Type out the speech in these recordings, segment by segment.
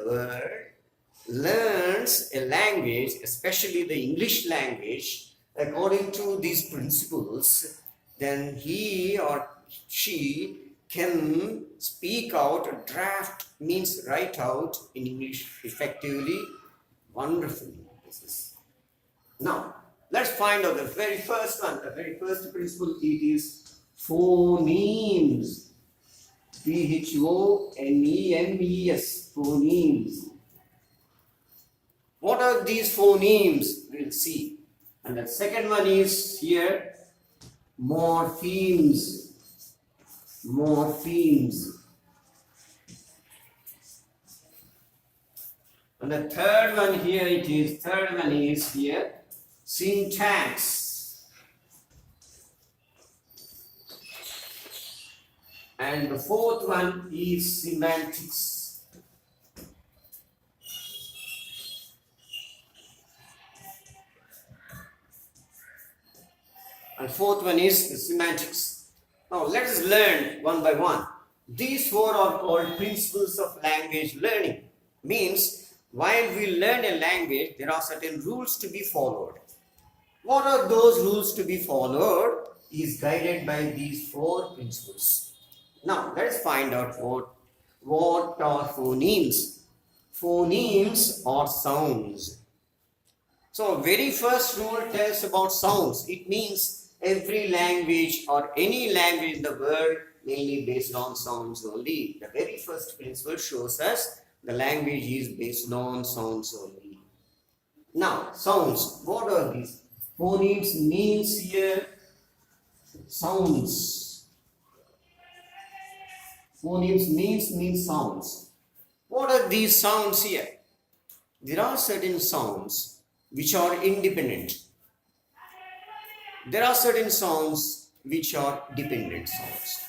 the world learns a language, especially the English language, according to these principles, then he or she can speak out, draft means write out in English effectively, wonderfully. Now, let's find out the very first one. The very first principle, it is phonemes. Phonemes, phonemes. What are these phonemes? We'll see. And the second one is here, morphemes. Morphemes. And the third one here is here, syntax. And the fourth one is semantics. And fourth one is the semantics. Now let us learn one by one. These four are called principles of language learning. Means while we learn a language, there are certain rules to be followed. What are those rules to be followed is guided by these four principles. Now, let us find out what are phonemes. Phonemes are sounds. So, very first rule tells about sounds. It means every language or any language in the world mainly based on sounds only. The very first principle shows us the language is based on sounds only. Now, sounds. What are these? Phonemes means here sounds. Phonemes means sounds. What are these sounds here? There are certain sounds which are independent. There are certain sounds which are dependent sounds.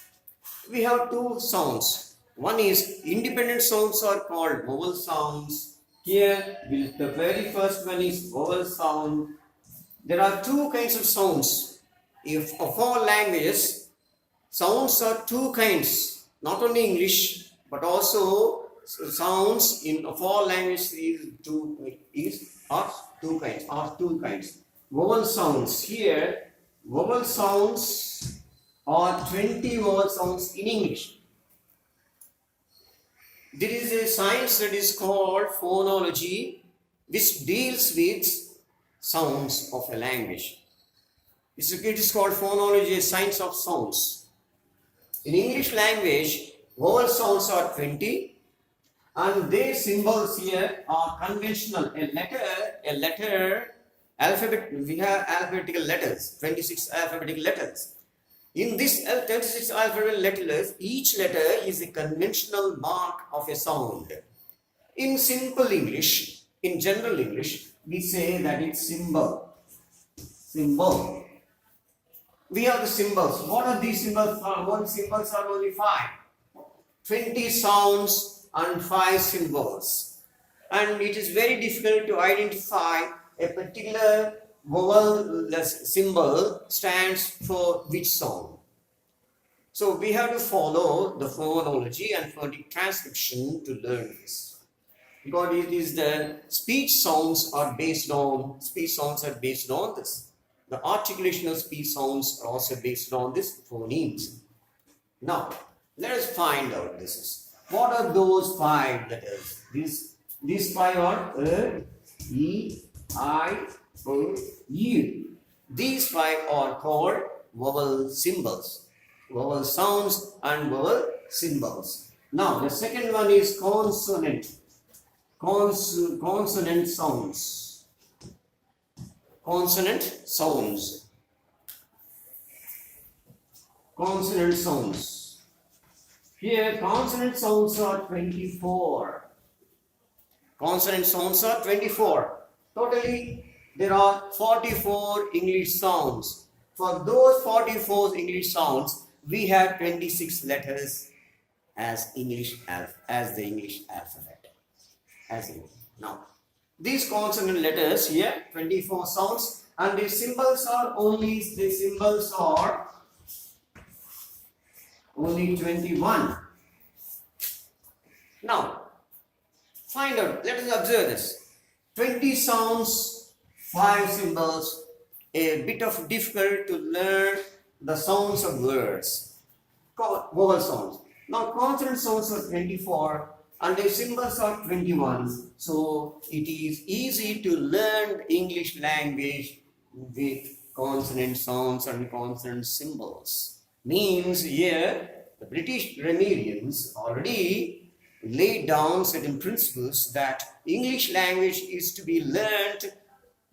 We have two sounds. One is independent sounds are called vowel sounds. Here, the very first one is vowel sound. There are two kinds of sounds. If of all languages, sounds are two kinds. Not only English, but also sounds in of all languages are two kinds. Vowel sounds. Here, vowel sounds are 20 vowel sounds in English. There is a science that is called phonology, which deals with sounds of a language. It is called phonology, a science of sounds. In English language, vowel sounds are 20 and their symbols here are conventional. A letter, alphabet, we have alphabetical letters, 26 alphabetical letters. In this 26 alphabetical letters, each letter is a conventional mark of a sound. In simple English, in general English, we say that it's symbol. Symbol. We have the symbols. What are these symbols? Symbols are only 5. 20 sounds and 5 symbols. And it is very difficult to identify a particular vowel symbol stands for which sound. So we have to follow the phonology and phonetic transcription to learn this. Because it is the speech sounds are based on this. The articulation of speech sounds are also based on this phonemes. Now, let us find out this. What are those 5 letters? These 5 are E, I, O, U. These 5 are called vowel symbols. Vowel sounds and vowel symbols. Now, the second one is consonant. Consonant sounds. Consonant sounds. Consonant sounds. Here, consonant sounds are 24. Consonant sounds are 24. Totally, there are 44 English sounds. For those 44 English sounds, we have 26 letters as the English alphabet. Now, these consonant letters here, 24 sounds, and the symbols are only 21. Now, Find out. Let us observe this. 20 sounds, 5 symbols. A bit of difficult to learn the sounds of words. Vowel sounds. Now consonant sounds are 24 and the symbols are 21. So it is easy to learn English language with consonant sounds and consonant symbols. Means here the British grammarians already laid down certain principles that English language is to be learned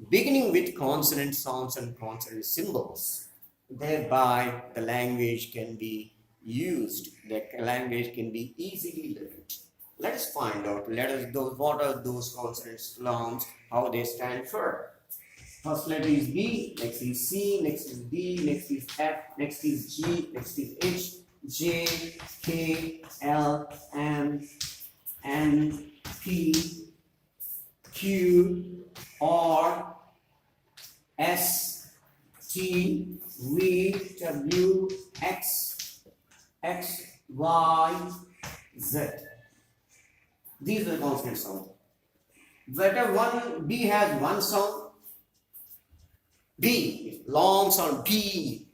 beginning with consonant sounds and consonant symbols. Thereby the language can be used, the language can be easily learned. Let us find out, what are those consonant sounds, how they stand for. First letter is B, next is C, next is D, next is F, next is G, next is H, J, K, L, M, N, P, Q, R, S, T, V, W, X, Y, Z. These are the consonant sounds. Letter 1, B has one sound. B, long sound, B.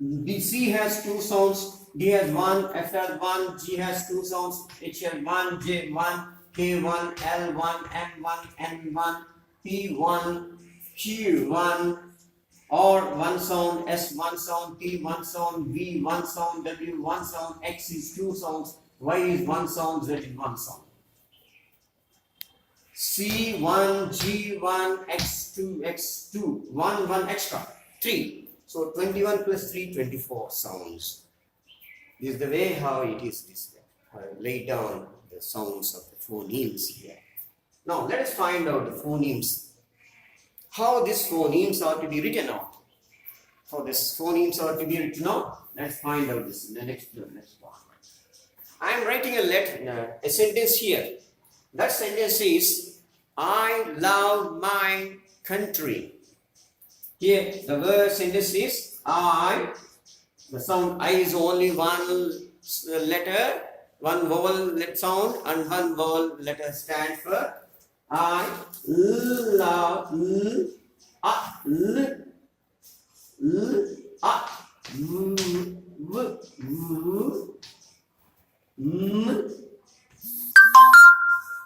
B, C has two sounds. D has one, F has one, G has two sounds. H has one, J one, K one, L one, M one, N one, P one, Q one, R one sound, S one sound, T one sound, V one sound, W one sound, X is two sounds, Y is one sound, Z is one sound. C1, G1, X2, X2, 1 extra, 3. So 21 plus 3, 24 sounds. This is the way how it is displayed. I lay down the sounds of the phonemes here. Now let us find out the phonemes. How these phonemes are to be written out. How these phonemes are to be written out. Let's find out this in the next one. I am writing a sentence here. That sentence is, I love my country. Here the word sentence is I. The sound I is only one letter, one vowel sound and one vowel letter stand for I love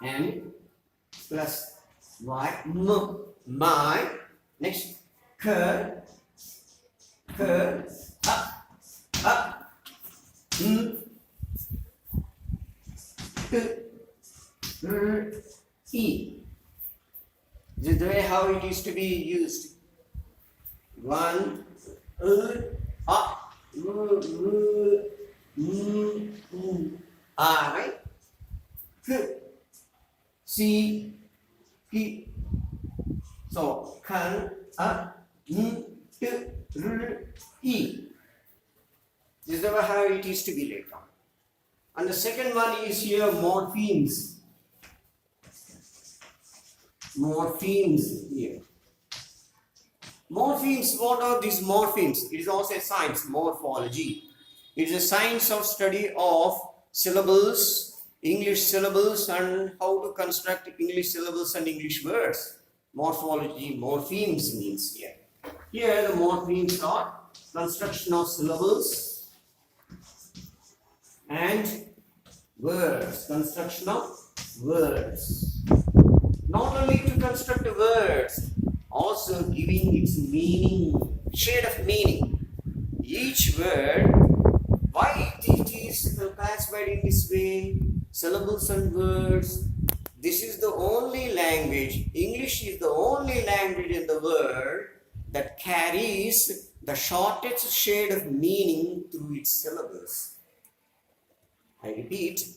and plus y my next E. This is the way how it is to be used. One I C P. So can E. This is how it is to be laid down. And the second one is here morphemes. Morphemes here. Morphemes, what are these morphemes? It is also a science, morphology. It is a science of study of syllables, English syllables, and how to construct English syllables and English words. Morphology, morphemes means here. Here the morphemes are construction of syllables and words, construction of words. Not only to construct the words, also giving its meaning, shade of meaning. Each word, why it is classified in this way, syllables and words. This is the only language, English is the only language in the world that carries the shortest shade of meaning through its syllables. I repeat,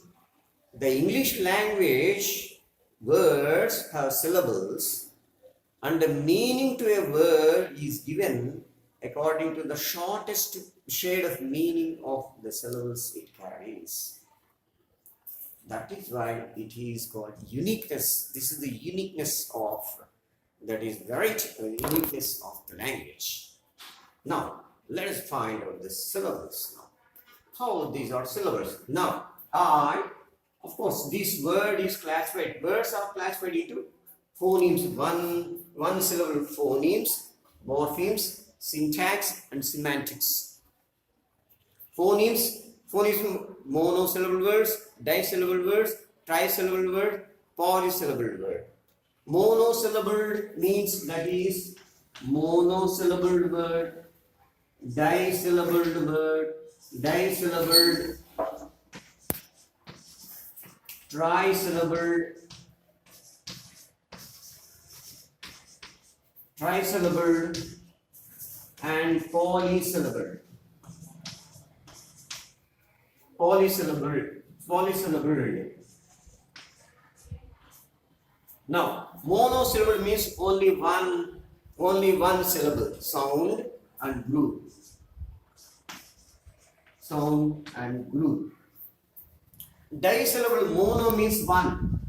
the English language words have syllables and the meaning to a word is given according to the shortest shade of meaning of the syllables it carries. That is why it is called uniqueness. This is the uniqueness of, that is the uniqueness of the language. Now, let us find out the syllables now. How these are syllables? Now, I Of course, this word is classified. Words are classified into phonemes, one syllable phonemes, morphemes, syntax, and semantics. Phonemes, monosyllable words, disyllable words, trisyllable word, polysyllable word. Monosyllable means that is monosyllable word, disyllable word, disyllable, trisyllable, and polysyllable. Now, monosyllable means only one syllable, sound and group. Disyllable, mono means one,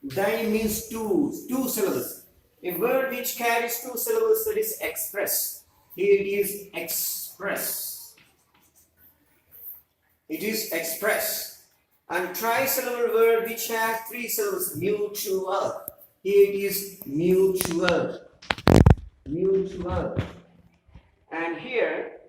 di means two syllables. A word which carries two syllables, that is express. Here it is express. It is express. And trisyllable word which has three syllables, mutual. Here it is mutual. And here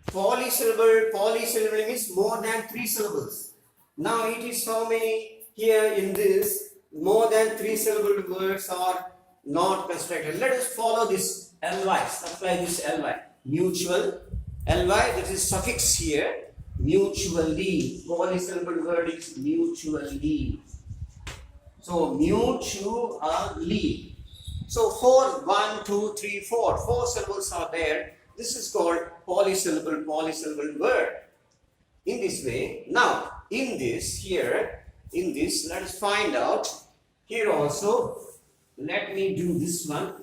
polysyllable means more than three syllables. Now it is how many here in this? More than three syllable words are not constructed. Let us follow this ly. Apply this ly. Mutual. Ly, that is suffix here. Mutually. Polysyllable word is mutually. So mutually. So 4, 1, 2, 3, 4. 4 syllables are there. This is called polysyllable word. In this way, now in this, let us find out. Here also, let me do this one.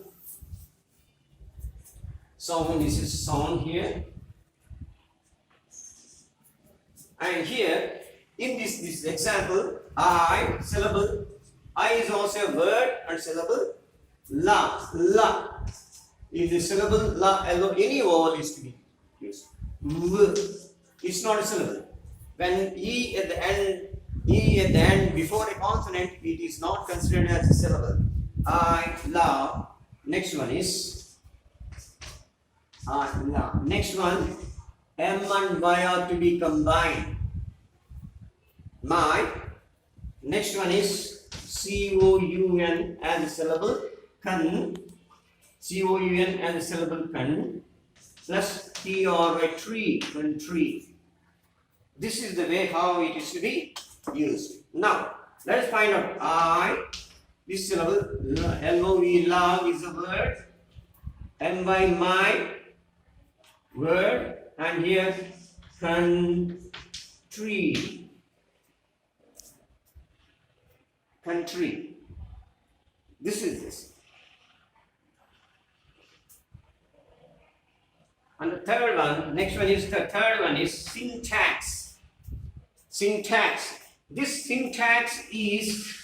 Sound, this is sound here. And here, in this example, I, syllable, I is also a word and syllable. La is the syllable. La, any vowel is to be used. V, it's not a syllable. When E at the end before a consonant, it is not considered as a syllable. I, la. Next one is la. Next one, M and Y are to be combined. My. Next one is COUN as a syllable. Can. COUN as a syllable. Can. Plus TRY, tree. Country. This is the way how it is to be used. Now, let us find out. I, this syllable, LOV, log is a word. MY, my, word. And here, country. Country. This is this. And the third one, the third one is syntax. Syntax. This syntax is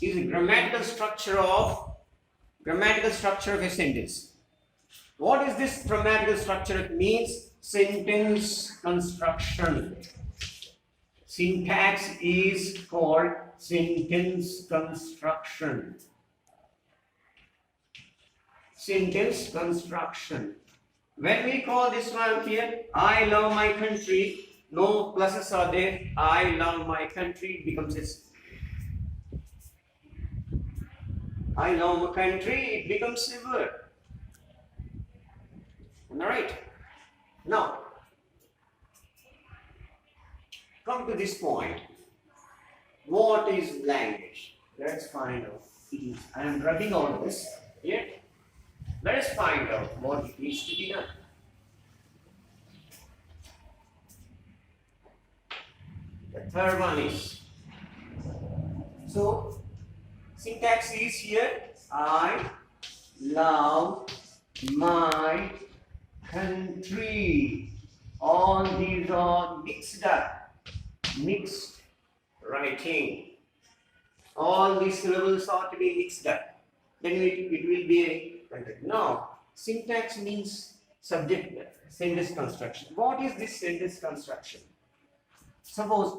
a grammatical structure of a sentence. What is this grammatical structure? It means sentence construction. Syntax is called sentence construction. Sentence construction. When we call this one here, I love my country, no pluses are there. I love my country, it becomes this. I love my country, it becomes a word. Alright. Now, come to this point. What is language? Let's find out. I am rubbing on this here. Let us find out what needs to be done. The third one is, so syntax is here. I love my country. All these are mixed up, mixed writing. All these syllables are to be mixed up. Then it will be a now, syntax means subject, sentence construction. What is this sentence construction? Suppose